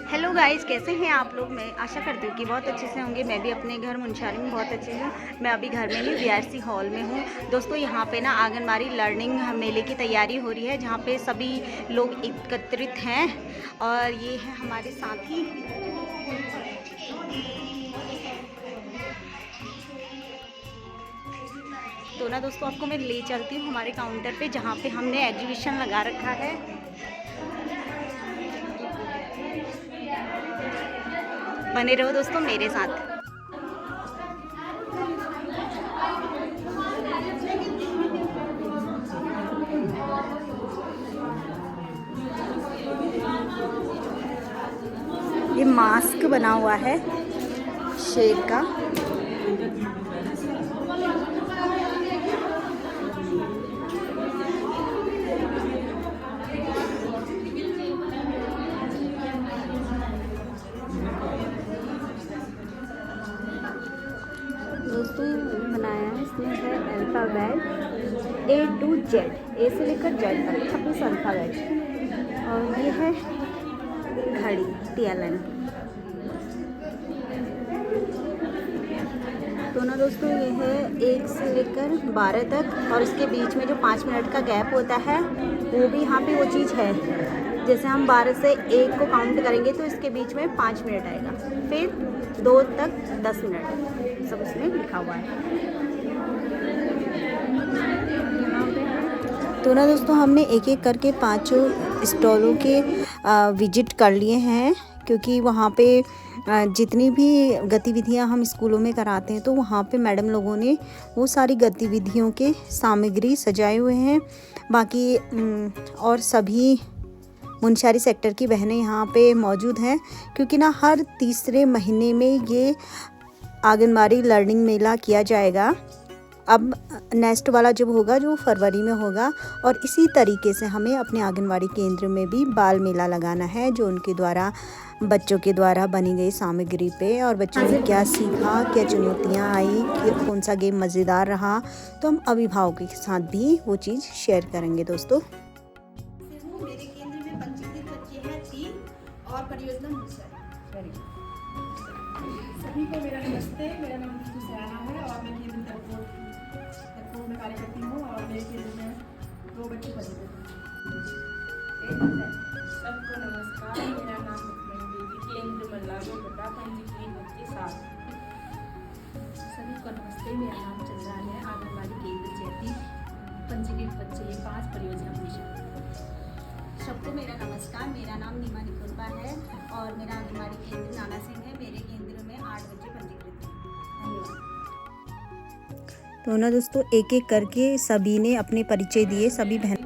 Hello guys, कैसे हैं आप लोग। मैं आशा करती हूँ कि बहुत अच्छे से होंगे। मैं भी अपने घर मुंशारी में बहुत अच्छे हूँ। मैं अभी घर में नहीं, वीआरसी हॉल में हूँ। दोस्तों, यहाँ पे ना आंगनबाड़ी लर्निंग मेले की तैयारी हो रही है, जहाँ पे सभी लोग एकत्रित हैं और ये है हमारे साथी। तो ना दोस्तों, आपको मैं ले चलती हूँ हमारे काउंटर पे, जहाँ पे हमने एग्जीबिशन लगा रखा है। बने रहो दोस्तों मेरे साथ। ये मास्क बना हुआ है शेर का। दोस्तों, बनाया है, इसमें है अल्फ़ाबेट A to Z, ए से लेकर जेड तक 26 अल्फ़ाबेट। और ये है घड़ी TLN। तो ना दोस्तों, ये है 1 से लेकर 12 तक, और इसके बीच में जो 5 मिनट का गैप होता है वो भी यहाँ पे वो चीज़ है। जैसे हम 12 से 1 को काउंट करेंगे तो इसके बीच में 5 मिनट आएगा, फिर 2 तक 10 मिनट, सब उसमें लिखा हुआ है। तो ना दोस्तों, हमने एक एक करके 5 स्टॉलों के विजिट कर लिए हैं, क्योंकि वहाँ पे जितनी भी गतिविधियाँ हम स्कूलों में कराते हैं तो वहाँ पे मैडम लोगों ने वो सारी गतिविधियों के सामग्री सजाए हुए हैं। बाकी और सभी मुंशारी सेक्टर की बहनें यहाँ पे मौजूद हैं, क्योंकि ना हर तीसरे महीने में ये आंगनबाड़ी लर्निंग मेला किया जाएगा। अब नेक्स्ट वाला जब होगा जो फरवरी में होगा, और इसी तरीके से हमें अपने आंगनबाड़ी केंद्र में भी बाल मेला लगाना है, जो उनके द्वारा बच्चों के द्वारा बनी गई सामग्री पे, और बच्चों ने क्या सीखा, क्या चुनौतियाँ आई, कौन सा गेम मज़ेदार रहा, तो हम अभिभावकों के साथ भी वो चीज़ शेयर करेंगे। दोस्तों, मेरे केंद्र में पंजीकृत बच्चे हैं 3 और परियोजना मुंशारी। सभी को मेरा नमस्ते। मेरा नाम नीतू सराना है और मैं केंद्र तरफों में कार्य करती हूँ, और मेरे केंद्र में 2 बच्चे पंजीकृत हैं। सबको नमस्कार। मेरा नाम मुखमयी देवी, केंद्र मल्लागो बटा, पंजीकृत बच्चे 7। सभी को नमस्ते। मेरा नाम चंद्रा है, आंगनबाड़ी केंद्र जैती, पंजीकृत बच्चे 5, परियोजना मुंशारी। सबको मेरा नमस्कार। मेरा नाम नीमा निकुंबा है और मेरा आंगनबाड़ी केंद्र नाना सिंह है। मेरे केंद्र में 8 बच्चे पंजीकृत हैं। धन्यवाद। तो ना दोस्तों, एक एक करके सभी ने अपने परिचय दिए, सभी बहन।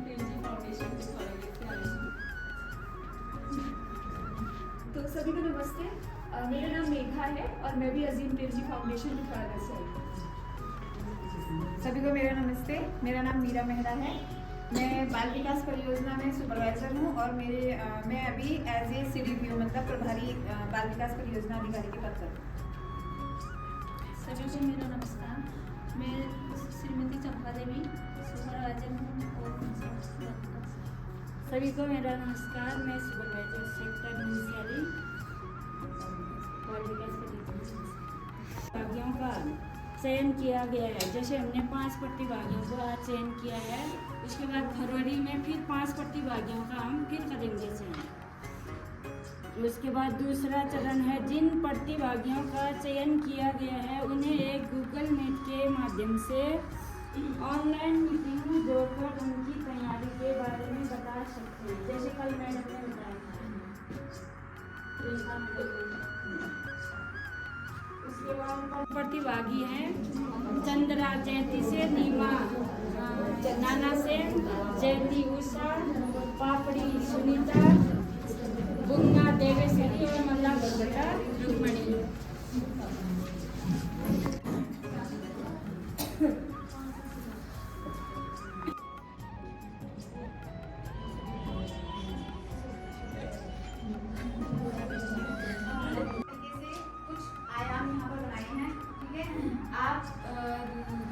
तो सभी को नमस्ते। मेरा नाम मेघा है और मैं भी अजीम प्रेमजी फाउंडेशन पिथौरागढ़ से आई हूँ। सभी को मेरा नमस्ते। मेरा नाम मीरा मेहरा है। मैं बाल विकास परियोजना में सुपरवाइजर हूँ, और मैं अभी एज ए CDPO मतलब प्रभारी बाल विकास परियोजना अधिकारी के पद पर। सभी को मेरा नमस्कार। मैं श्रीमती चंपा देवी, सुपरवाइजर हूँ। सभी को मेरा नमस्कार। मैं सुपरवाइजर सेक्टर मुंशारी बाल विकास प्रतिभागियों का चयन किया गया है। जैसे हमने 5 प्रतिभागियों को आज चयन किया है, उसके बाद फरवरी में फिर 5 प्रतिभागियों का हम फिर करेंगे चयन। उसके बाद दूसरा चरण है, जिन प्रतिभागियों का चयन किया गया है उन्हें एक गूगल मीट के माध्यम से ऑनलाइन मीटिंग जोड़कर उनकी तैयारी के बारे में बता सकते हैं, जैसे कल मैडम ने बताया था। उसके बाद प्रतिभागी हैं चंद्रा जयंती से, नीमा नाना से, जयंती उषा, पापड़ी सुनीता, बुन्ना देवेश्वरी और मल्ला बरबटा रुक्मणी।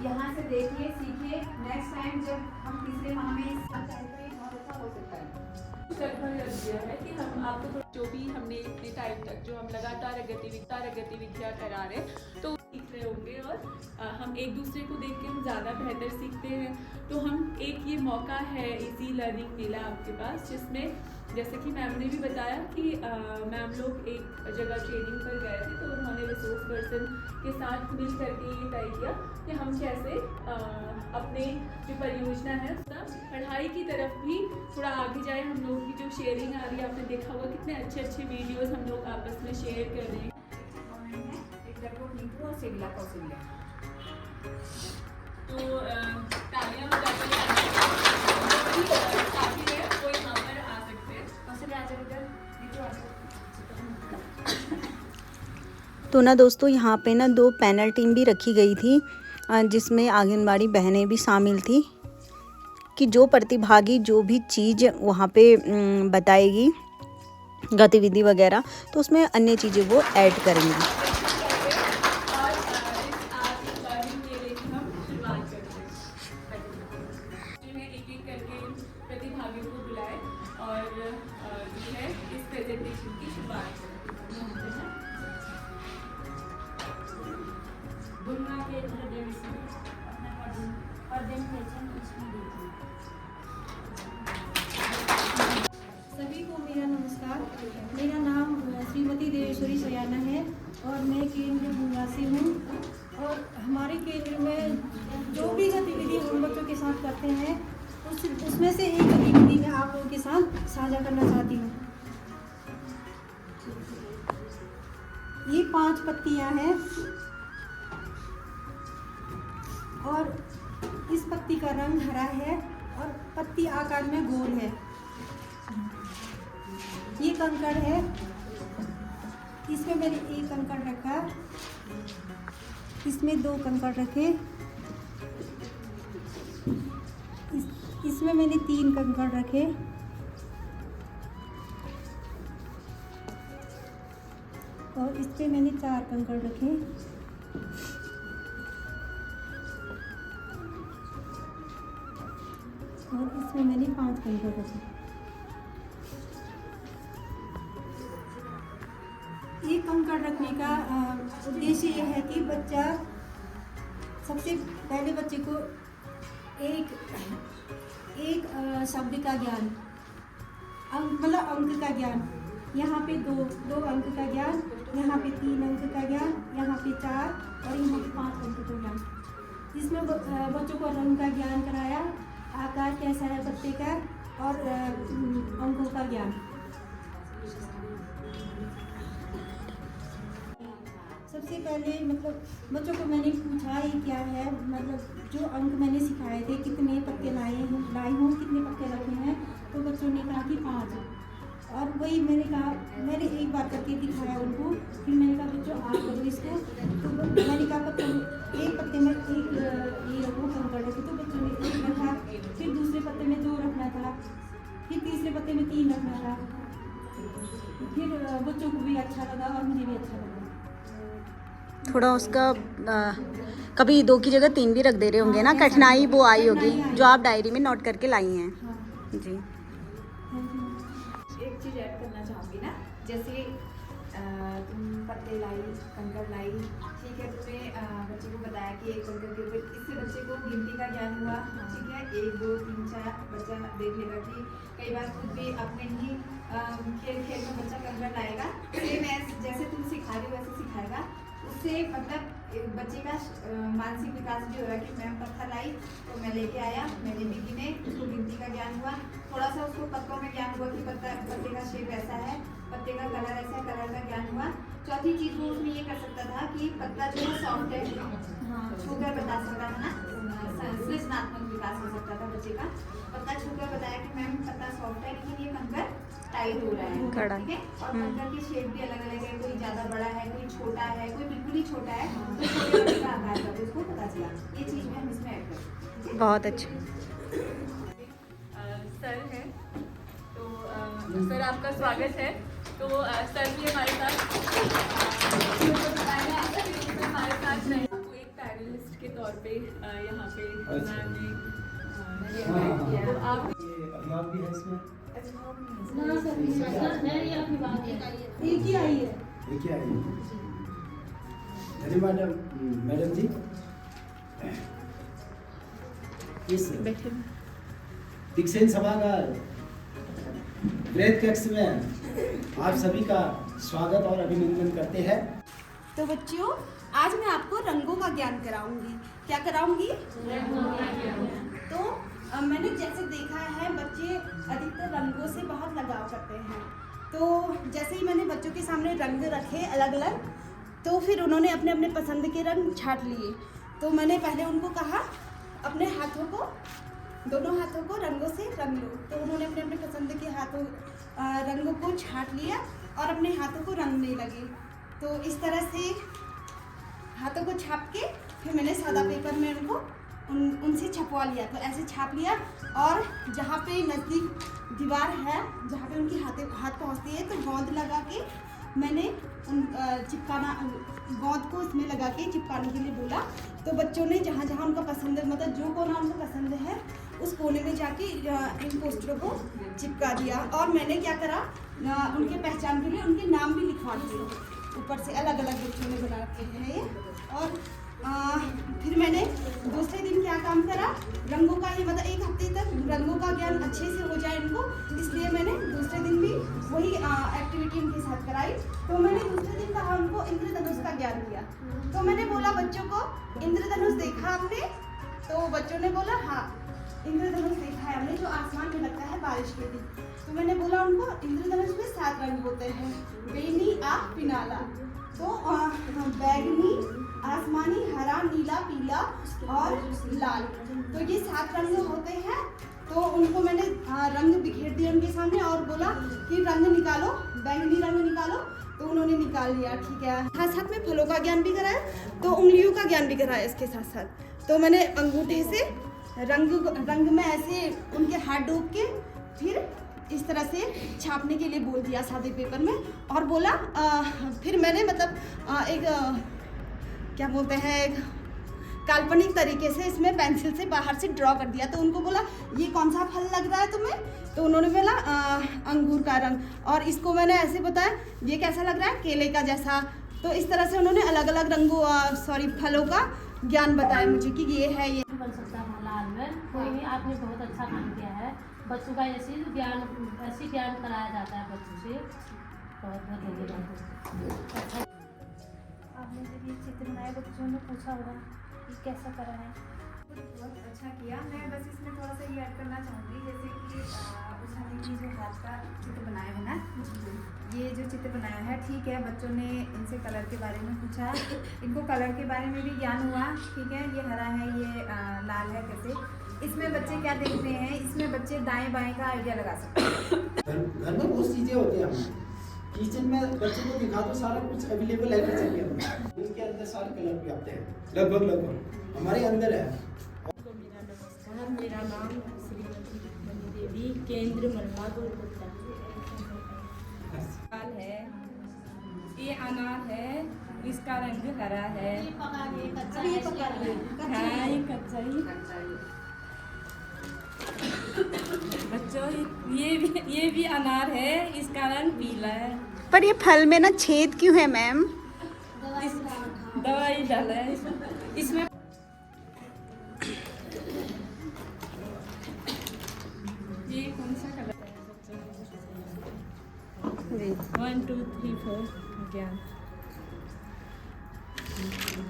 यहाँ से देखिए, सीखिए। नेक्स्ट टाइम जब हम तीसरे माह में बहुत अच्छा हो सकता है। है कि हम आपको जो भी हमने इतने टाइम जो हम लगातार गतिविधियाँ करा रहे हैं तो सीख रहे होंगे और हम एक दूसरे को देख के हम ज़्यादा बेहतर सीखते हैं। तो हम एक ये मौका है इजी लर्निंग मिला आपके पास, जिसमें जैसे कि मैम ने भी बताया कि मैम लोग एक जगह ट्रेनिंग पर गए थे, तो उन्होंने रिसोर्स पर्सन के साथ मिल करके ये तय किया कि हम कैसे अपने जो परियोजना है उसका पढ़ाई की तरफ भी थोड़ा आगे जाए। हम लोग की जो शेयरिंग आ रही है, आपने देखा होगा कितने अच्छे अच्छे वीडियोस हम लोग आपस में शेयर कर रहे हैं। तो तालियां बजाकर काफी है, वो यहाँ पर आ सकते हैं। तो ना दोस्तों, यहाँ पे ना 2 पैनल टीम भी रखी गई थी, जिसमें आंगनबाड़ी बहनें भी शामिल थी कि जो प्रतिभागी जो भी चीज़ वहाँ पे बताएगी, गतिविधि वगैरह, तो उसमें अन्य चीज़ें वो ऐड करेंगी। सभी को मेरा नमस्कार। मेरा नाम श्रीमती देवेश्वरी सयाना है और मैं केंद्र भूंगा से हूँ। और हमारे केंद्र में जो भी गतिविधि हम बच्चों के साथ करते हैं, उसमें से एक गतिविधि मैं आप लोगों के साथ साझा करना चाहती हूँ। ये 5 पत्तियाँ हैं और इस पत्ती का रंग हरा है और पत्ती आकार में गोल है। ये कंकड़ है, इसमें मैंने 1 कंकड़ रखा, इसमें 2 कंकड़ रखे, इसमें मैंने 3 कंकड़ रखे, और इस पे मैंने 4 कंकड़ रखे, और इसमें मैंने 5 कंकड़ रखे। ये कंकड़ रखने का उद्देश्य यह है कि बच्चा, सबसे पहले बच्चे को एक शब्द का ज्ञान, मतलब अंक का ज्ञान, यहाँ पे 2 अंक का ज्ञान, यहाँ पे 3 अंक का ज्ञान, यहाँ पे 4 और यहाँ पे 5 अंक का ज्ञान। इसमें बच्चों को रंग का ज्ञान कराया, आकार कैसा है पत्ते का, और अंकों का ज्ञान। सबसे पहले मतलब बच्चों को मैंने पूछा ये क्या है, मतलब जो अंक मैंने सिखाए थे, कितने पत्ते लाई हूँ, कितने पत्ते रखे हैं, तो बच्चों ने कहा कि 5। और वही मैंने कहा, मैंने एक बार करके दिखाया उनको, फिर मैंने कहा बच्चों आप करो इसको। तो मैंने कहा एक पत्ते में 1 ये रखो कंकड़ रखे, तो बच्चों ने 1 रखा, फिर दूसरे पत्ते में 2 रखना था, फिर तीसरे पत्ते में 3 रखना था। फिर बच्चों को भी अच्छा लगा और मुझे भी अच्छा लगा। थोड़ा उसका कभी 2 की जगह 3 भी रख दे रहे होंगे ना, कठिनाई वो आई होगी जो आप डायरी में नोट करके लाई हैं। जी, एक चीज़ ऐड करना चाहूँगी ना, जैसे तुम पत्ते लाई, कंकड़ लाई, ठीक है, तुमने बच्चे को बताया कि एक कंकड़ के ऊपर, इससे बच्चे को गिनती का ज्ञान हुआ, ठीक है। 1 2 3 4 बच्चा देख लेगा कि कई बार खुद भी अपने ही खेल में बच्चा कंकड़ लाएगा, सेम जैसे तुम सिखा रही हो वैसे सिखाएगा। उससे मतलब बच्चे का मानसिक विकास भी हो रहा है कि मैम पत्थर लाई तो मैं लेके आया, मैंने भी गिने, उसको गिनती का ज्ञान हुआ, थोड़ा सा उसको पत्तों में ज्ञान हुआ कि पत्ते का शेप ऐसा है, पत्ते का कलर ऐसा है, कलर का ज्ञान हुआ। चौथी चीज़ वो उसमें ये कर सकता था कि पत्ता जो है सॉफ्ट है, छूकर बता सकता था ना, सृजनात्मक विकास हो सकता था बच्चे का। पत्ता छूकर बताया कि मैम पत्ता सॉफ्ट है लेकिन ये कंकड़ टाइट हो रहा है, ठीक है। और कंकड़ की शेप भी अलग अलग है, कोई ज़्यादा बड़ा है, कोई छोटा है, कोई बिल्कुल ही छोटा है, तो छोटे बड़े का आकार का उसको पता चला। ये चीज़ में हम इसमें ऐड करते हैं। बहुत अच्छा। सर है, तो सर आपका स्वागत है। तो सर भी हमारे साथ रहे, तो एक पैनलिस्ट के तौर पे यहाँ पे मैम ने तो आप अभियान भी है इसमें। एक ही आई है, ये क्या है? धन्यवाद मैडम जी। इस दीक्षांत सभागार ग्रेड कक्ष में आप सभी का स्वागत और अभिनंदन करते हैं। तो बच्चों, आज मैं आपको रंगों का ज्ञान कराऊंगी। क्या कराऊंगी? तो मैंने जैसे देखा है, बच्चे अधिकतर रंगों से बहुत लगाव करते हैं। तो जैसे ही मैंने बच्चों के सामने रंग रखे अलग अलग, तो फिर उन्होंने अपने अपने पसंद के रंग छांट लिए। तो मैंने पहले उनको कहा अपने हाथों को, दोनों हाथों को रंगों से रंग लो। तो उन्होंने अपने अपने पसंद के हाथों रंगों को छांट लिया और अपने हाथों को रंगने लगे। तो इस तरह से हाथों को छाप के फिर मैंने सादा पेपर में उनको उनसे छपवा लिया। तो ऐसे छाप लिया और जहाँ पे नज़दीक दीवार है, जहाँ पे उनकी हाथ पहुँचती है, तो गोंद लगा के मैंने चिपकाना, गोंद को इसमें लगा के चिपकाने के लिए बोला। तो बच्चों ने जहाँ जहाँ उनका पसंद है, मतलब जो कोना उनको पसंद है, उस कोने में जाके इन पोस्टरों को चिपका दिया। और मैंने क्या करा, उनके पहचान के लिए उनके नाम भी लिखवा दिए ऊपर से। अलग अलग बच्चों ने बना रखे हैं ये। और फिर मैंने दूसरे दिन क्या काम करा, रंगों का ही, मतलब एक हफ्ते तक रंगों का ज्ञान अच्छे से हो जाए इनको, इसलिए मैंने दूसरे दिन भी वही एक्टिविटी उनके साथ कराई। तो मैंने दूसरे दिन कहा उनको इंद्रधनुष का ज्ञान दिया। तो मैंने बोला बच्चों को, इंद्रधनुष देखा आपने? तो बच्चों ने बोला हाँ, इंद्रधनुष देखा है हमने, जो आसमान में लगता है बारिश के दिन। तो मैंने बोला उनको, इंद्रधनुष में 7 रंग होते हैं, बेनी, आग, पिनाला। तो बैगनी, आसमानी, हरा, नीला, पीला और लाल, तो ये 7 रंग होते हैं। तो उनको मैंने रंग बिखेर दिए उनके सामने और बोला कि रंग निकालो, बैंगनी रंग निकालो। तो उन्होंने निकाल लिया। ठीक है, साथ साथ में फलों का ज्ञान भी कराया, तो उंगलियों का ज्ञान भी कराया इसके साथ साथ। तो मैंने अंगूठे से रंग में ऐसे उनके हाथ डूब के फिर इस तरह से छापने के लिए बोल दिया सादे पेपर में। और बोला फिर मैंने मतलब एक क्या बोलते हैं, एक काल्पनिक तरीके से इसमें पेंसिल से बाहर से ड्रॉ कर दिया। तो उनको बोला ये कौन सा फल लग रहा है तुम्हें? तो उन्होंने बोला अंगूर का रंग। और इसको मैंने ऐसे बताया ये कैसा लग रहा है, केले का जैसा। तो इस तरह से उन्होंने अलग अलग रंगों फलों का ज्ञान बताया मुझे कि ये है ये। बन सकता है लाल में कोई नहीं, आपने बहुत अच्छा काम किया है। बच्चों का ऐसे ज्ञान कराया जाता है बच्चों से। बहुत बहुत धन्यवाद। आपने जब ये चित्र बनाए, बच्चों ने पूछा होगा कि कैसा करा है। बहुत अच्छा किया। मैं बस इसमें थोड़ा सा ये ऐड करना चाहूँगी, जैसे कि उन्होंने ये जो हाथ का चित्र बनाया है ना, ये जो चित्र बनाया है, ठीक है, बच्चों ने इनसे कलर के बारे में पूछा, इनको कलर के बारे में भी ज्ञान हुआ। ठीक है, ये हरा है, ये लाल है, कैसे। इसमें बच्चे क्या देखते हैं, इसमें बच्चे दाएं बाएं का आइडिया लगा सकते हैं। घर में बहुत चीजें होती हैं, किचन में बच्चों को दिखा दो, सारा कुछ अवेलेबल है किचन के अंदर। इनके अंदर सारे कलर भी आते हैं, लगभग हमारे अंदर है। मेरा नमस्कार, मेरा नाम श्रीमती रुक्मणी देवी, केंद्र मल्ला गोलगुप्ता है। ये अनार है, इसका रंग हरा है। ये पका है। हाँ, ये कच्चा ही। बच्चों ये भी अनार है, इसका रंग पीला है। पर ये फल में ना छेद क्यों है मैम? दवाई डाला है इसमें। ये कौन सा कलर है जी। 1 2 3 4 ज्ञान।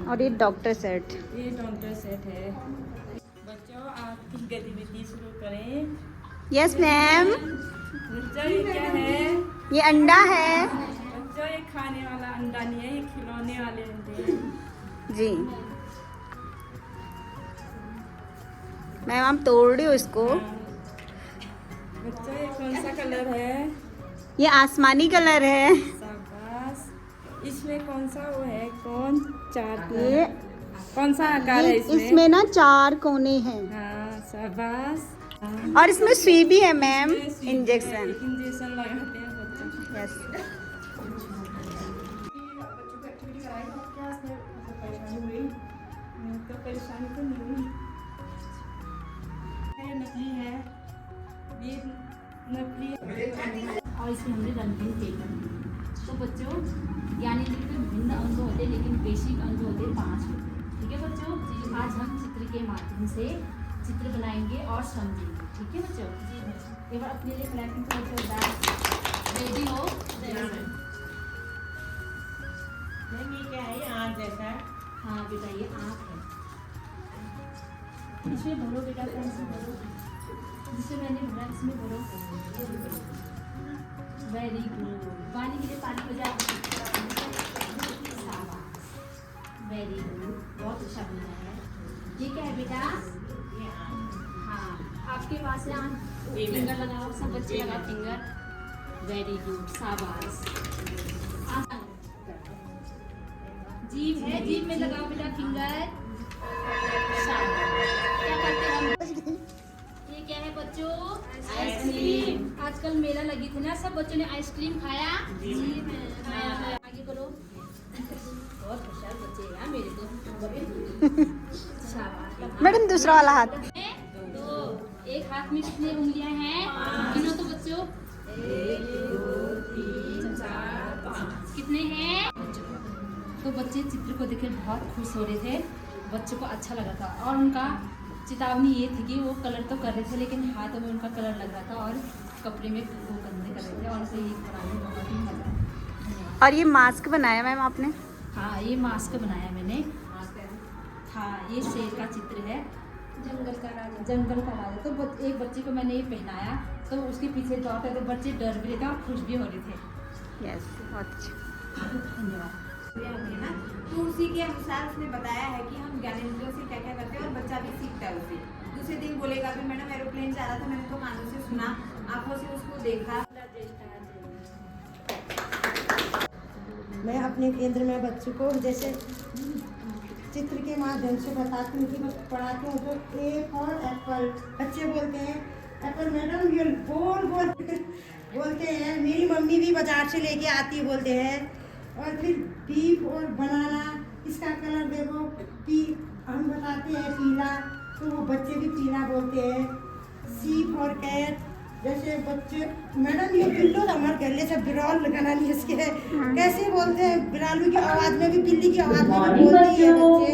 और ये डॉक्टर सेट। ये डॉक्टर सेट है। बच्चों आपकी गतिविधि शुरू करें। Yes ma'am. बच्चों ये क्या है? ये अंडा है। बच्चों ये खाने वाला अंडा नहीं है, ये खिलौने वाले अंडे हैं। जी मैम, आप तोड़ रही हो इसको। बच्चों ये कौन सा कलर है? ये आसमानी कलर है। शाबाश। इसमें कौन सा वो है, कौन चार ये कौन सा आकार है इसमें? इसमें ना 4 कोने हैं। हाँ, शाबाश। हाँ। और इसमें सुई भी है मैम, इसमें सुई इंजेक्शन। इंजेक्शन लगाते हैं बच्चे। यस। बच्चों को एक्टिविटी कराई तो क्या इसमें मतलब परेशानी हुई? तो परेशानी तो नहीं हुई। ये नकली है, ये नकली है। और इसमें हमने रंगीन पेपर। तो बच्चों यानी कि विभिन्न अंग होते हैं लेकिन बेसिक अंग होते हैं 5 होते हैं। ठीक है बच्चों, आज हम चित्र के माध्यम से चित्र बनाएंगे और समझेंगे। ठीक है बच्चों, एक बार अपने लिए क्लैपिंग करो जोरदार। रेडी हो? ये क्या है, आँख जैसा? हाँ बेटा, ये आँख है। इसमें भरो बेटा, कौन सा भरो जिससे मैंने भरा, इसमें भरो। Very good. पानी के लिए पानी बजा। वेरी गुड, बहुत अच्छा बना है। ये क्या है बेटा? हाँ, आपके पास है फिंगर लगाओ, सब बच्चे लगाओ फिंगर। वेरी गुड, शाबाश। जीभ है, जीभ में लगाओ बेटा फिंगर। शाबाश। क्या करते हैं हम? ये क्या है बच्चों? आइसक्रीम। आजकल मेला लगी थी ना, सब बच्चों ने आइसक्रीम खाया। जी मैं आगे करो। बहुत होशियार बच्चे हैं यार मेरे तो। शाबाश। मैडम दूसरा वाला हाथ। तो एक हाथ में कितनी उंगलियां हैं? गिनो तो बच्चों। 1 2 3 4 5। कितने हैं? तो बच्चे चित्र को देख बहुत खुश हो रहे थे, बच्चों को अच्छा लगा था। और उनका चेतावनी ये थी कि वो कलर तो कर रहे थे लेकिन हाथों में उनका कलर लग रहा था और कपड़े में वो गंदे कर रहे थे, और उसे ये बनाने में बहुत ही मजा आया। और ये मास्क बनाया मैम आपने? हाँ, ये मास्क बनाया मैंने। हाँ, ये शेर का चित्र है, जंगल का राजा। तो एक बच्चे को मैंने ये पहनाया तो उसके पीछे दौड़ते थे बच्चे, डर भी रहे थे और खुश भी हो रहे थे। यस, बहुत अच्छा। धन्यवाद। ना, तो उसी के अनुसार उसने बताया है कि हम ज्ञानेंद्रियों से क्या क्या करते हैं और बच्चा भी सीखता है उससे। दूसरे दिन बोलेगा कि मैडम एरोप्लेन जा रहा था, मैंने तो कानों से सुना, आंखों से उसको देखा। मैं अपने केंद्र में बच्चों को जैसे चित्र के माध्यम से बताती हूँ कि पढ़ाती हूँ। तो ए फॉर एप्पल, बच्चे बोलते हैं एप्पल मैडम ये गोल गोल बोलते हैं। मेरी मम्मी भी बाजार से लेके आती बोलते हैं। और फिर बी और बनाना, इसका कलर देखो पी, हम बताते हैं पीला, तो वो बच्चे भी पीला बोलते हैं। सी और कैट, जैसे बच्चे मैडम ये बिल्लो हमारे गले से बिरौल लगाना नहीं इसके कैसे बोलते हैं, बिरालू की आवाज़ में भी, बिल्ली की आवाज़ में भी बोलती है बच्चे।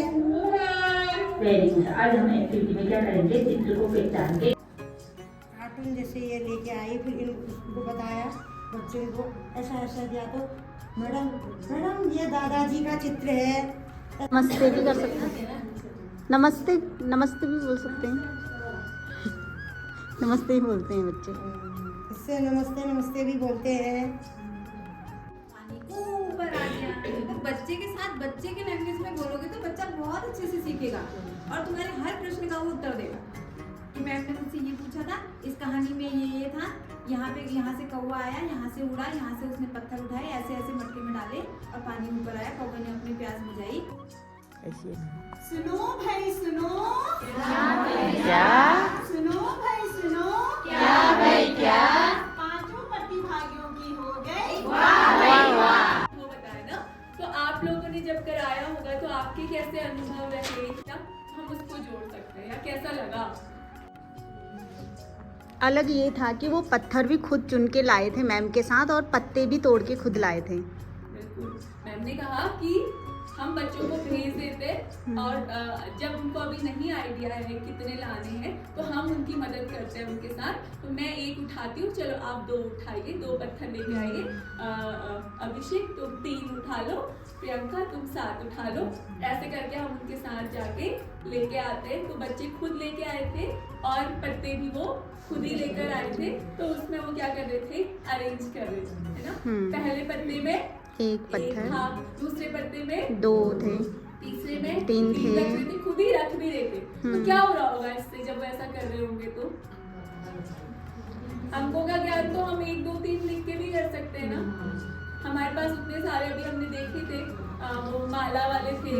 Very good. आज हम एक्टिविटी में क्या करेंगे, चित्र को पहचान के कार्टून जैसे ये लेके आई, फिर इनको बताया बच्चों को, ऐसा ऐसा दिया। तो मैडम ये दादाजी का चित्र है। नमस्ते भी कर सकते हैं, नमस्ते भी बोल सकते हैं। नमस्ते ही बोलते हैं बच्चे। इससे नमस्ते भी बोलते हैं। ऊपर आ गया। तो बच्चे के साथ बच्चे के लैंग्वेज में बोलोगे तो बच्चा बहुत अच्छे से सीखेगा और तुम्हारे हर प्रश्न का वो उत्तर देगा कि मैम ने मुझसे ये पूछा था, इस कहानी में ये था, यहाँ से कौवा आया, यहाँ से उड़ा, यहाँ से उसने पत्थर उठाए, ऐसे ऐसे मटके में डाले और पानी ऊपर आया, कौवे ने अपनी प्यास बुझाई। सुनो भाई सुनो, क्या सुनो भाई सुनो, क्या 5 प्रतिभागियों की हो गई। वो बताए ना, तो आप लोगों ने जब कराया होगा तो आपके कैसे अनुभव रहे, क्या हम उसको जोड़ सकते हैं या कैसा लगा? अलग ये था कि वो पत्थर भी खुद चुन के लाए थे मैम के साथ और पत्ते भी तोड़ के खुद लाए थे। बिल्कुल, मैम ने कहा कि हम बच्चों को भेज देते और जब उनको अभी नहीं आइडिया है कितने लाने हैं तो हम उनकी मदद करते हैं उनके साथ। तो मैं एक उठाती हूँ, चलो आप 2 उठाइए, 2 पत्थर लेके आइए। अभिषेक तुम 3 उठा लो, प्रियंका तुम 7 उठा लो। ऐसे करके हम उनके साथ जाके लेके आते हैं। तो बच्चे खुद लेके आए थे और पत्ते भी वो खुद ही लेकर आए थे। तो उसमें वो क्या कर रहे थे, अरेंज कर रहे थे, है ना। पहले पत्ते में एक पत्थर था, दूसरे पत्ते में 2 थे, तीसरे में 3 रख थे। रहे थे, खुद ही रख भी रहे थे। तो क्या हो रहा होगा इससे जब ऐसा कर रहे होंगे? तो अंकों का ज्ञान तो हम 1 2 3 लिख के भी कर सकते हैं ना। हमारे पास उतने सारे अभी हमने देखे थे, वो माला वाले थे,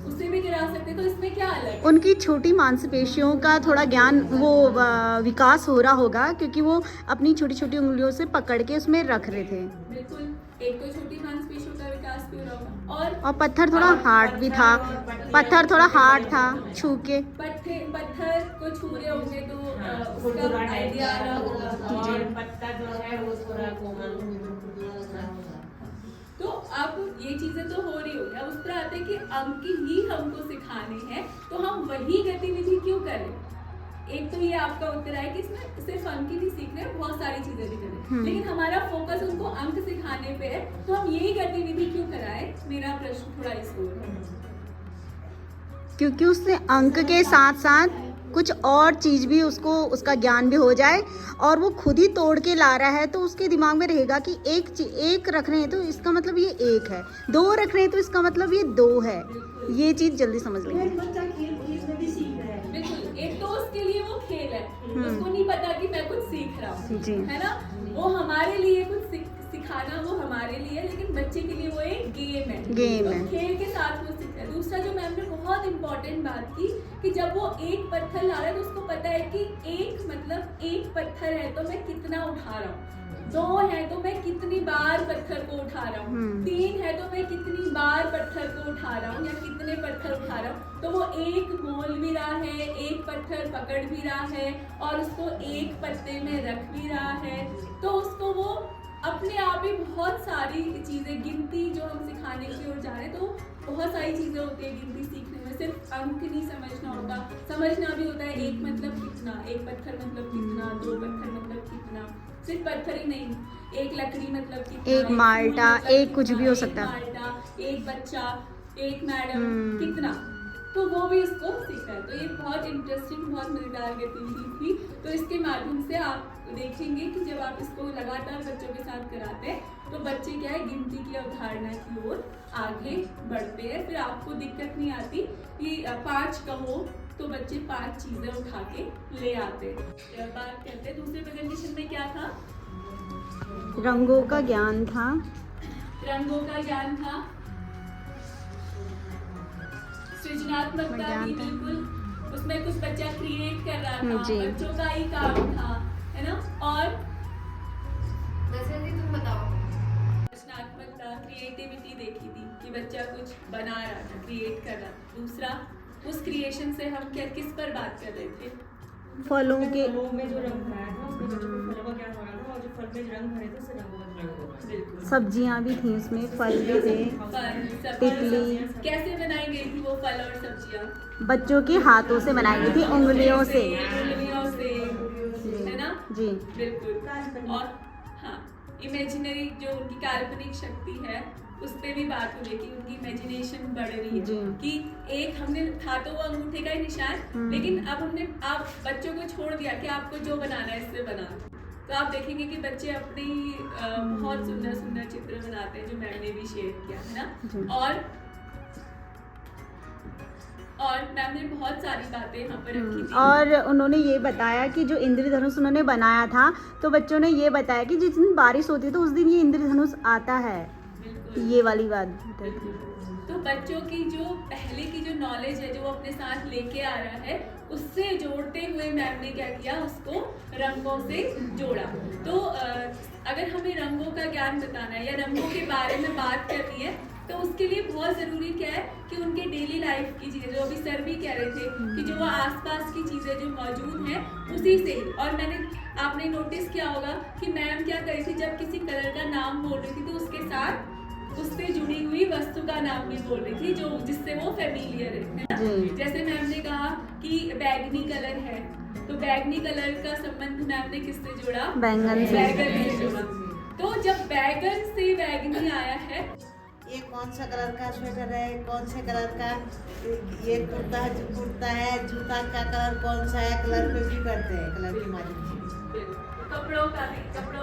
उससे भी गिरा सकते। तो इसमें क्या अलग? उनकी छोटी मांसपेशियों का थोड़ा ज्ञान वो विकास हो रहा होगा क्योंकि वो अपनी छोटी छोटी उंगलियों से पकड़ के उसमें रख रहे थे। बिल्कुल, एक तो छोटी मांसपेशियों का विकास भी हो रहा होगा और पत्थर थोड़ा हार्ड भी था, पत्थर थोड़ा हार्ड था छू के। पत्थर को छू रहे होंगे तो उसका आइडिया आ रहा होगा। और पत्ता जो है वो थोड़ा कोमल। तो अब ये चीजें तो हो रही होगी, अब उस पर आते हैं कि अंक ही हमको सिखाने हैं, तो हम वही गतिविधि क्यों करें। एक तो ये आपका उत्तर है कि इसमें सिर्फ अंक ही नहीं सीख रहे, बहुत सारी चीजें भी करें, लेकिन हमारा फोकस उनको अंक सिखाने पे है, तो हम यही गतिविधि क्यों कराएं। मेरा प्रश्न थोड़ा इस ओर है। क्योंकि उससे अंक के साथ साथ कुछ और चीज भी उसको, उसका ज्ञान भी हो जाए, और वो खुद ही तोड़ के ला रहा है तो उसके दिमाग में रहेगा कि एक रख रहे हैं तो इसका मतलब ये एक है, 2 रख रहे हैं तो इसका मतलब ये 2 है। ये चीज जल्दी समझ लेंगे। बच्चा खेल में भी सीख रहा है। बिल्कुल, एक तो उसके लिए वो खेल है, उसको नहीं पता कि मैं कुछ सीख रहा हूँ, है ना। वो हमारे लिए कुछ सिखाना वो हमारे लिए, लेकिन बच्चे के लिए वो एक गेम है, तो खेल के साथ वो सीखता है। दूसरा जो मैम ने बहुत इंपॉर्टेंट बात की कि जब वो एक पत्थर ला रहा है तो उसको पता है कि एक मतलब एक पत्थर है तो मैं कितना उठा रहा हूँ, 2 है तो मैं कितनी बार पत्थर को उठा रहा हूँ, 3 है तो मैं कितनी बार पत्थर को उठा रहा हूँ या कितने पत्थर उठा रहा हूँ। तो वो एक मोल भी रहा है, एक पत्थर पकड़ भी रहा है और उसको एक पत्ते में रख भी रहा है। तो उसको वो अपने आप ही बहुत सारी चीजें, गिनती जो हम सिखाने की ओर जा रहे हैं, तो बहुत सारी चीजें होती है गिनती सीखने में। सिर्फ अंक नहीं समझना होता, समझना भी होता है एक मतलब कितना, एक पत्थर मतलब कितना, 2 पत्थर मतलब कितना, सिर्फ पत्थर ही नहीं, एक लकड़ी मतलब कितना, एक माल्टा, मतलब एक कुछ भी हो सकता है, माल्टा, एक बच्चा, एक मैडम, कितना, तो वो भी इसको सीखा है। तो ये बहुत इंटरेस्टिंग, बहुत मजेदार गतिविधि थी। तो इसके माध्यम से आप देखेंगे कि जब आप इसको लगातार बच्चों के साथ कराते हैं तो बच्चे क्या है, गिनती की अवधारणा की ओर आगे बढ़ते हैं। फिर आपको दिक्कत नहीं आती कि 5 कहो तो बच्चे 5 चीजें उठा के ले आते हैं। बात करते हैं दूसरे प्रेजेंटेशन में क्या था, रंगों का ज्ञान था, रंगों का ज्ञान था, सृजनात्मकता थी, बिल्कुल उसमें कुछ बच्चा क्रिएट कर रहा था, बच्चों का ही काम था, है ना। और तुम बताओ। रचनात्मकता, क्रिएटिविटी देखी थी कि बच्चा कुछ बना रहा था, क्रिएट कर रहा था। दूसरा, उस क्रिएशन से हम क्या किस पर बात कर रहे थे, फलों के में जो रंग भराया था उसमें बच्चों को फलों का ज्ञान हो रहा था, और जो फल में रंग भरे थे उससे रंगों का ज्ञान हो रहा था। बिल्कुल, सब्जियां भी थी उसमें, फल भी थे, तितली। कैसे बनाई गई थी वो फल और सब्जियां, बच्चों के हाथों से बनाई गई थी, उंगलियों से, है ना जी बिल्कुल। और हाँ, इमेजिनरी जो उनकी काल्पनिक शक्ति है उस पे भी बात हो रही कि उनकी इमेजिनेशन बढ़ रही है कि एक हमने था तो वो अंगूठे का ही निशान, लेकिन अब हमने आप बच्चों को छोड़ दिया कि आपको जो बनाना है इससे बनाना। तो आप देखेंगे कि बच्चे अपने ही बहुत सुंदर सुंदर चित्र बनाते हैं, जो मैम ने भी शेयर किया है ना। और मैम ने बहुत सारी बातें यहाँ पर रखी थी। और उन्होंने ये बताया कि जो इंद्रधनुष उन्होंने बनाया था तो बच्चों ने ये बताया कि जिस दिन बारिश होती है तो उस दिन ये इंद्रधनुष आता है, ये वाली बात। तो बच्चों की जो पहले की जो नॉलेज है जो वो अपने साथ लेके आ रहा है, उससे जोड़ते हुए मैम ने क्या किया, उसको रंगों से जोड़ा। तो अगर हमें रंगों का ज्ञान बताना है या रंगों के बारे में बात करनी है तो उसके लिए बहुत ज़रूरी क्या है कि उनके डेली लाइफ की चीज़ें, जो अभी सर भी कह रहे थे कि जो वो आसपास की चीज़ें जो मौजूद हैं उसी से ही। और आपने नोटिस किया होगा कि मैम क्या कर रही थी, जब किसी कलर का नाम बोल रही थी तो उसके साथ उससे जुड़ी हुई वस्तु का नाम भी बोल रही थी, जो जिससे वो फेमिलियर है ना। जैसे मैम ने कहा कि बैगनी कलर है, तो बैगनी कलर का संबंध मैम ने किससे जोड़ा, बैंगन से जोड़ा। तो जब बैगन से बैगनी आया है, ये कौन सा कलर का स्वेटर है, कौन से कलर का ये कुर्ता है, जूता का कलर कौन सा है, कलर पे भी करते हैं, कलर की माध्यम से। कपड़ों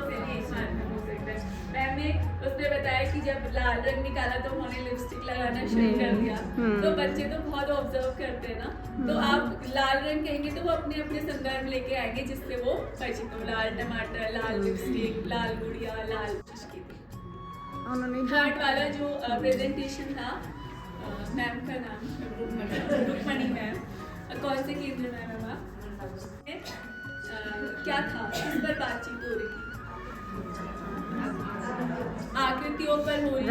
से भी एक माध्यम हो सकता है। मैम ने उसने बताया कि जब लाल रंग निकाला तो उन्होंने लिपस्टिक लगाना शुरू कर दिया। तो बच्चे तो बहुत ऑब्जर्व करते हैं ना, तो आप लाल रंग कहेंगे तो वो अपने अपने संदर्भ लेके आएंगे जिससे वो परिचित हो। लाल टमाटर, लाल लिपस्टिक, लाल गुड़िया, लाल चुस्की। थर्ड वाला जो प्रेजेंटेशन था, मैम का नाम रुक्मणी मैम, कौन से केंद्र में मैम आप, क्या था, किस पर बातचीत हो रही थी, आकृतियों पर हो रही थी,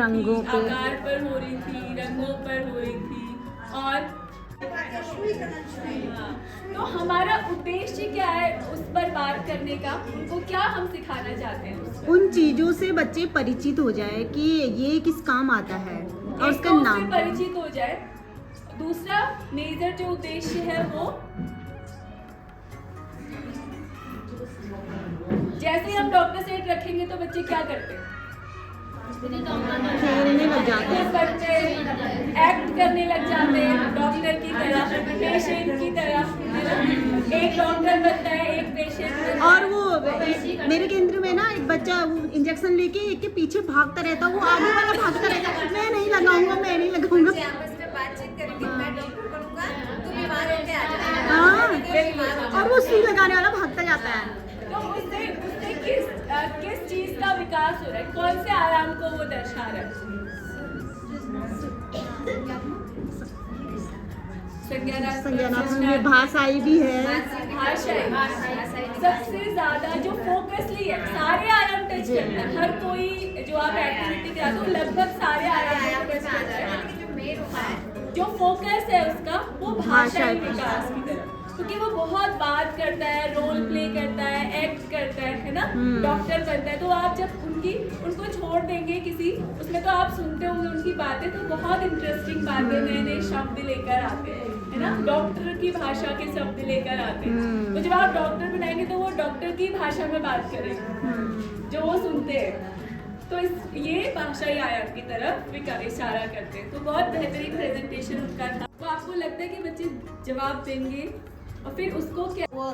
आकार पर हो रही थी, रंगों पर हो रही थी, और हाँ, तो हमारा उद्देश्य क्या है उस पर बात करने का, उनको क्या हम सिखाना चाहते हैं? उन चीज़ों से बच्चे परिचित हो जाए कि ये किस काम आता है और उसका एक तो नाम उससे परिचित हो जाए। दूसरा मेजर जो उद्देश्य है वो, जैसे हम डॉक्टर सेट रखेंगे तो बच्चे क्या करते हैं? खेलने लग जाते हैं, बच्चे एक्ट करने लग जाते हैं डॉक्टर की तरह, पेशेंट की तरह, है ना? एक डॉक्टर बनता है, एक पेशेंट। और वो मेरे केंद्र में ना एक बच्चा इंजेक्शन लेके एक के पीछे भागता रहता, वो आगे वाला भागता रहता, मैं नहीं लगाऊंगा, मैं नहीं लगाऊंगा। बातचीत करेंगे, मैं डॉक्टर बनूंगा, तू बीमार होके आ जाएगा। हाँ, और वो सुई लगाने वाला भागता जाता है। तो उससे किस चीज का विकास हो रहा है? कौन से आयाम को वो दर्शा रहा है? संज्ञानात्मक भाषाई भी है, भाषाई सबसे ज्यादा जो फोकसली है, सारे आयाम टच करता है। हर कोई जो आप एक्टिविटी कराते हो लगभग सारे आयाम टच करता है। जो फोकस है उसका वो भाषाई विकास की तरफ, क्योंकि वो बहुत बात करता है, रोल प्ले करता है, एक्ट करता है ना, डॉक्टर बनता है। तो आप जब उनको छोड़ देंगे किसी उसमें, तो आप सुनते होंगे उनकी बातें, तो बहुत इंटरेस्टिंग बातें, नए नए शब्द लेकर आते हैं, है ना, डॉक्टर की भाषा के शब्द लेकर आते हैं। तो जब आप डॉक्टर बनाएंगे तो वो डॉक्टर की भाषा में बात करेंगे जो वो सुनते हैं। तो ये भाषाई आयाम की तरफ इशारा करते हैं। तो बहुत बेहतरीन प्रेजेंटेशन उनका था। तो आपको लगता है कि बच्चे जवाब देंगे और फिर उसको क्या, वो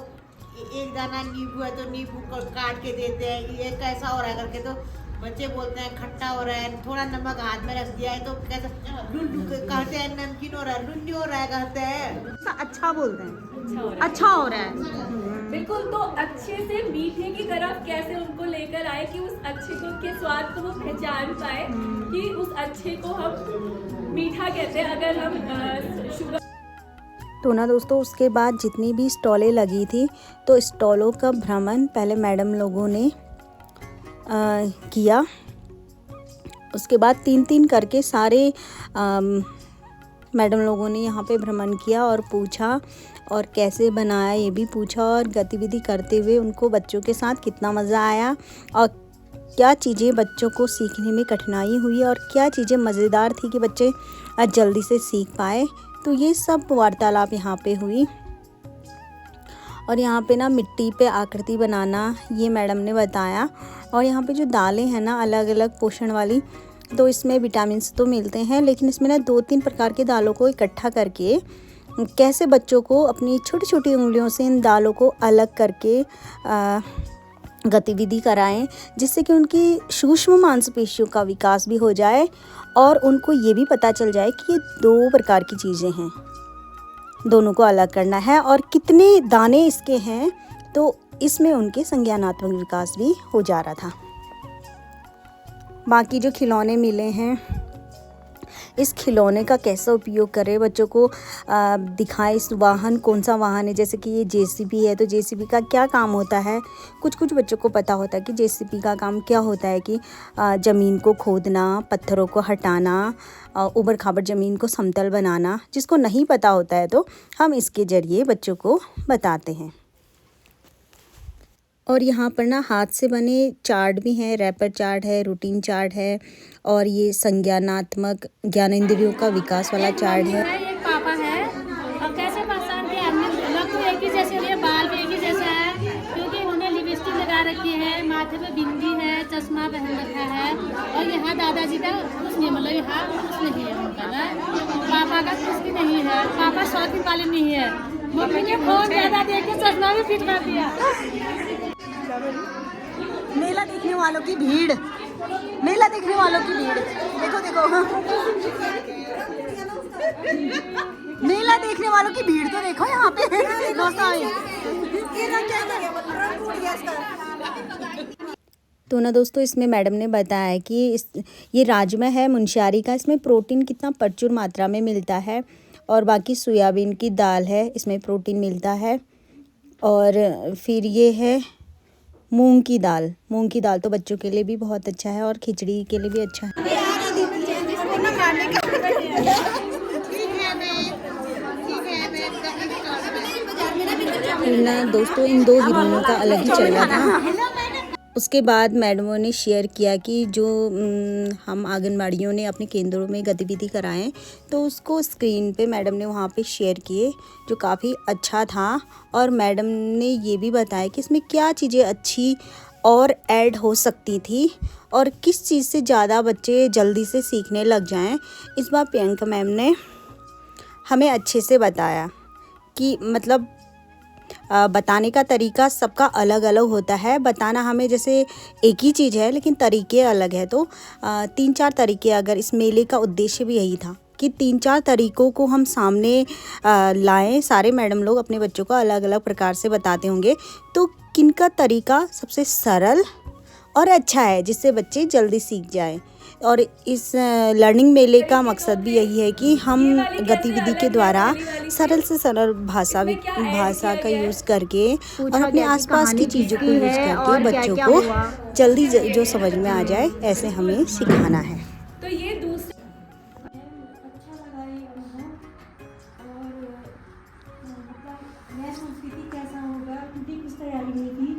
एक दाना नींबू है तो नींबू को काट के देते हैं, ये कैसा हो रहा है करके, तो बच्चे बोलते हैं खट्टा हो रहा है, थोड़ा नमक हाथ में रख दिया है तो कैसा लुल्लू कहते हैं, नमकीन हो रहा है, लुल्लू हो रहा है कहते हैं। अच्छा बोलते हैं, अच्छा हो रहा है। बिल्कुल। तो अच्छे से मीठे की तरफ कैसे उनको लेकर आए कि उस अच्छे को के स्वाद को वो पहचान पाए कि उस अच्छे को हम मीठा कहते हैं। अगर हम शुगर तो ना दोस्तों, उसके बाद जितनी भी स्टॉलें लगी थी तो स्टॉलों का भ्रमण पहले मैडम लोगों ने किया। उसके बाद 3-3 करके सारे मैडम लोगों ने यहाँ पे भ्रमण किया और पूछा और कैसे बनाया ये भी पूछा, और गतिविधि करते हुए उनको बच्चों के साथ कितना मज़ा आया और क्या चीज़ें बच्चों को सीखने में कठिनाई हुई और क्या चीज़ें मज़ेदार थी कि बच्चे जल्दी से सीख पाए। तो ये सब वार्तालाप यहाँ पे हुई। और यहाँ पे ना मिट्टी पे आकृति बनाना ये मैडम ने बताया। और यहाँ पे जो दालें हैं ना अलग अलग पोषण वाली, तो इसमें विटामिन तो मिलते हैं, लेकिन इसमें ना 2-3 प्रकार की दालों को इकट्ठा करके कैसे बच्चों को अपनी छोटी छोटी उंगलियों से इन दालों को अलग करके गतिविधि कराएं, जिससे कि उनकी सूक्ष्म मांसपेशियों का विकास भी हो जाए और उनको ये भी पता चल जाए कि ये 2 प्रकार की चीज़ें हैं, दोनों को अलग करना है और कितने दाने इसके हैं। तो इसमें उनके संज्ञानात्मक विकास भी हो जा रहा था। बाकी जो खिलौने मिले हैं, इस खिलौने का कैसा उपयोग करें, बच्चों को दिखाएं इस वाहन कौन सा वाहन है। जैसे कि ये जेसीबी है तो जेसीबी का क्या काम होता है। कुछ बच्चों को पता होता है कि जेसीबी का काम क्या होता है, कि ज़मीन को खोदना, पत्थरों को हटाना, ऊबड़ खाबड़ ज़मीन को समतल बनाना। जिसको नहीं पता होता है तो हम इसके ज़रिए बच्चों को बताते हैं। और यहाँ पर ना हाथ से बने चार्ट भी हैं, रैपर चार्ट है, रूटीन चार्ट है और ये संज्ञानात्मक ज्ञानेंद्रियों का विकास वाला चार्ट है। एक पापा है और कैसे पहचान के आदमी लोग तो एक ही जैसे है, बाल भी एक ही जैसा है, क्योंकि उन्हें लिपस्टिक लगा रखी है, माथे पे बिंदी है, चश्मा पहन रखा है। और यहाँ दादाजी का कुछ नहीं, मतलब यहाँ कुछ नहीं है उनका ना, पापा का कुछ भी नहीं है। पापा शौकीन वाले नहीं है, मम्मी ने फोन ज़्यादा देख के चश्मा भी फिट कर दिया। मेला देखने वालों की भीड़, मेला देखने वालों की भीड़, देखो देखो मेला देखने वालों की भीड़ तो देखो यहाँ पे। तो ना दोस्तों, इसमें मैडम ने बताया कि ये राजमा है मुनस्यारी का, इसमें प्रोटीन कितना प्रचुर मात्रा में मिलता है। और बाकी सोयाबीन की दाल है, इसमें प्रोटीन मिलता है। और फिर ये है मूंग की दाल। मूंग की दाल तो बच्चों के लिए भी बहुत अच्छा है और खिचड़ी के लिए भी अच्छा है। दोस्तों इन दो हीरोइनों का अलग ही चल रहा था। उसके बाद मैडमों ने शेयर किया कि जो हम आंगनबाड़ियों ने अपने केंद्रों में गतिविधि कराएं तो उसको स्क्रीन पे मैडम ने वहाँ पे शेयर किए, जो काफ़ी अच्छा था। और मैडम ने ये भी बताया कि इसमें क्या चीज़ें अच्छी और ऐड हो सकती थी और किस चीज़ से ज़्यादा बच्चे जल्दी से सीखने लग जाएं। इस बार प्रियंका मैम ने हमें अच्छे से बताया कि मतलब बताने का तरीका सबका अलग अलग होता है। बताना हमें जैसे एक ही चीज़ है लेकिन तरीके अलग है। तो 3-4 तरीके, अगर इस मेले का उद्देश्य भी यही था कि 3-4 तरीक़ों को हम सामने लाएं। सारे मैडम लोग अपने बच्चों को अलग अलग प्रकार से बताते होंगे, तो किनका तरीका सबसे सरल और अच्छा है जिससे बच्चे जल्दी सीख जाएं। और इस लर्निंग मेले का मकसद भी यही है कि हम गतिविधि के द्वारा सरल से सरल भाषा का यूज़ करके और अपने आसपास की चीज़ों को यूज़ करके बच्चों को जल्दी जो समझ में आ जाए ऐसे हमें सिखाना है। तो ये दूसरा अच्छा लगा ये अनुभव। और मतलब मैं सोचती थी कैसा होगा, क्योंकि कुछ तैयारी नहीं थी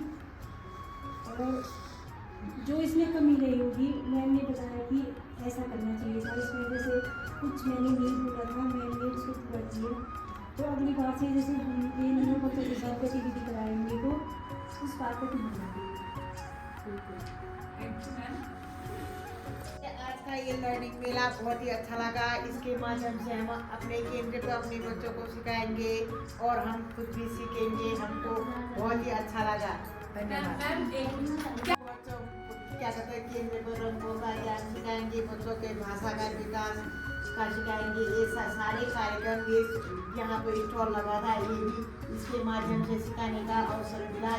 और जो इसमें कमी रही होगी मैम ने बताया कि ऐसा करना चाहिए था। इस वजह से कुछ मैंने नहीं बोला था, मैम ने उसको पूरा किया। तो अगली बार से जैसे हम ये नए बच्चों के साथ गतिविधि कराएंगे तो उस बात पर ध्यान देंगे। आज का ये लर्निंग मेला बहुत ही अच्छा लगा। इसके माध्यम से हम अपने केंद्र पर अपने बच्चों को सिखाएंगे और हम खुद भी सीखेंगे। हमको बहुत ही अच्छा लगा। धन्यवाद। क्या कहते हैं, केंद्र पर रंगों का ज्ञान सिखाएंगे, बच्चों के भाषा का विकास का सिखाएंगे। ये सारे कार्यक्रम ये यहाँ पर स्टॉल लगा था, ये भी इसके माध्यम से सिखाने का अवसर मिला।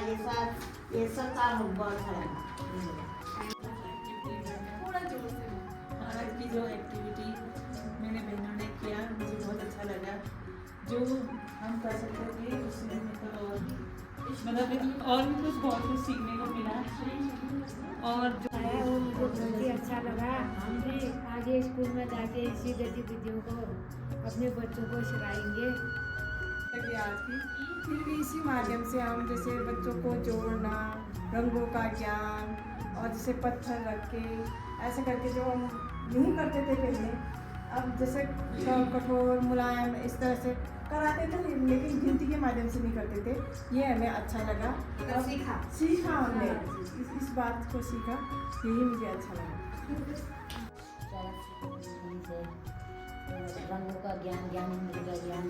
ये सब काम हमको अच्छा लगा। आज की जो एक्टिविटी मैंने बहनों ने किया मुझे बहुत अच्छा लगा। जो हम कर सकते थे उससे मतलब और भी कुछ बहुत कुछ सीखने को मिला। और जो है वो मुझे बहुत ही अच्छा लगा। हम भी आगे स्कूल में जाके इसी गतिविधियों को अपने बच्चों को सिखाएंगे। आज की फिर भी इसी माध्यम से हम जैसे बच्चों को जोड़ना, रंगों का ज्ञान और जैसे पत्थर रख के ऐसे करके जो हम नहीं करते थे पहले, अब जैसे कठोर मुलायम इस तरह से कराते थे लेकिन गिनती के माध्यम से नहीं करते थे। ये हमें अच्छा लगा और सीखा हमने इस बात को सीखा, यही मुझे अच्छा लगा। रंगों का ज्ञान इंद्र का ज्ञान।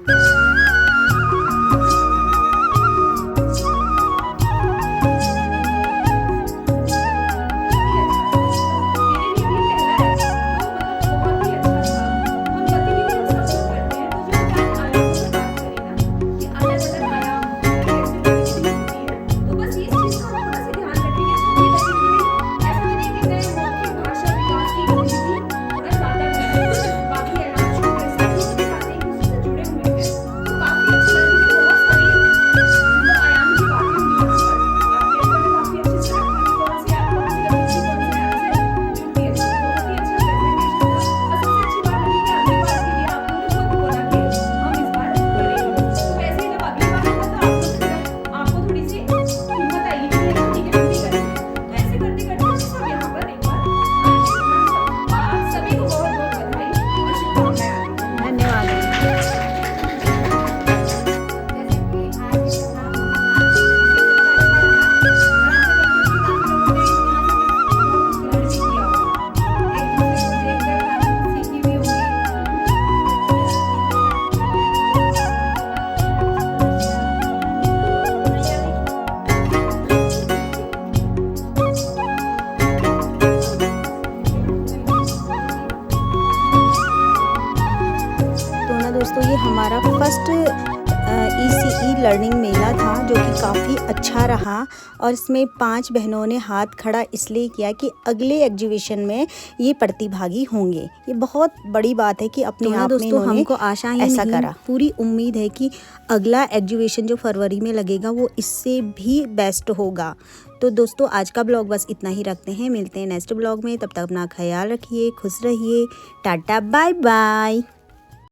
दोस्तों ये हमारा फर्स्ट ECE लर्निंग मेला था जो कि काफ़ी अच्छा रहा। और इसमें 5 बहनों ने हाथ खड़ा इसलिए किया कि अगले एग्जीबिशन में ये प्रतिभागी होंगे। ये बहुत बड़ी बात है कि अपने आप में हमको आशा ही ऐसा करा। पूरी उम्मीद है कि अगला एग्जीबिशन जो फरवरी में लगेगा वो इससे भी बेस्ट होगा। तो दोस्तों आज का ब्लॉग बस इतना ही रखते हैं, मिलते हैं नेक्स्ट ब्लॉग में। तब तक अपना ख्याल रखिए, खुश रहिए, टाटा बाय बाय।